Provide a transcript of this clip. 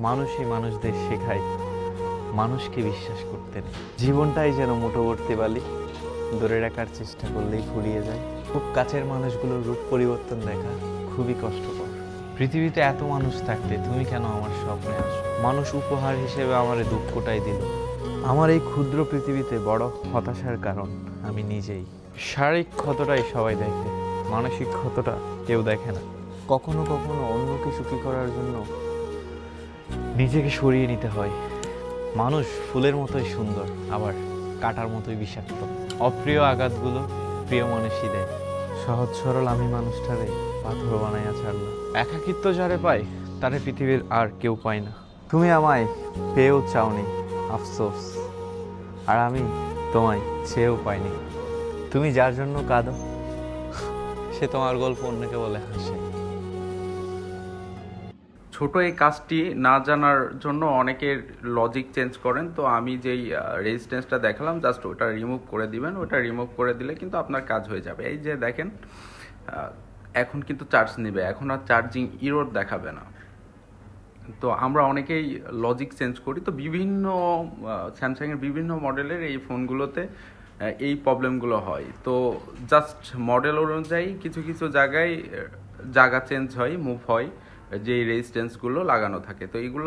মানুষই মানুষদের শেখায় মানুষকে বিশ্বাস করতে নেই। জীবনটাই যেন মুঠোবর্তী বালি, ধরে রাখার চেষ্টা করলেই ফুরিয়ে যায়। খুব কাছের মানুষগুলোর রূপ পরিবর্তন দেখা খুবই কষ্টকর। পৃথিবীতে এত মানুষ থাকতে তুমি কেন আমার স্বপ্নে আসো? মানুষ উপহার হিসেবে আমার এই দুঃখটাই দিল। আমার এই ক্ষুদ্র পৃথিবীতে বড় হতাশার কারণ আমি নিজেই। শারীরিক ক্ষতটাই সবাই দেখে, মানসিক ক্ষতটা কেউ দেখে না। কখনো কখনো অন্যকে সুখী করার জন্য নিজেকে সরিয়ে নিতে হয়। মানুষ ফুলের মতোই সুন্দর, আবার কাঁটার মতোই বিষাক্ত। অপ্রিয় আঘাতগুলো প্রিয় মানুষই দেয়। সহজ সরল আমি মানুষটারে পাথর বানাইয়া ছাড়লাম। একাকিত্ব যারে পায় তারে পৃথিবীর আর কেউ পায় না। তুমি আমায় পেয়েও চাওনি, আফসোস। আর আমি তোমায় চেয়েও পাইনি। তুমি যার জন্য কাঁদো সে তোমার গল্প অন্যকে বলে হাসে। ছোট এই কাজটি না জানার জন্য অনেকের লজিক চেঞ্জ করেন। তো আমি যেই রেজিস্ট্যান্সটা দেখালাম, জাস্ট ওটা রিমুভ করে দিবেন। ওটা রিমুভ করে দিলে কিন্তু আপনার কাজ হয়ে যাবে। এই যে দেখেন, এখন কিন্তু চার্জ নেবে, এখন আর চার্জিং ইরোর দেখাবে না। তো আমরা অনেকেই লজিক চেঞ্জ করি। তো বিভিন্ন স্যামসাংয়ের বিভিন্ন মডেলের এই ফোনগুলোতে এই প্রবলেমগুলো হয়। তো জাস্ট মডেল অনুযায়ী কিছু কিছু জায়গায় জায়গা চেঞ্জ হয়, মুভ হয়, যে রেজিস্ট্যান্সগুলো লাগানো থাকে। তো এইগুলো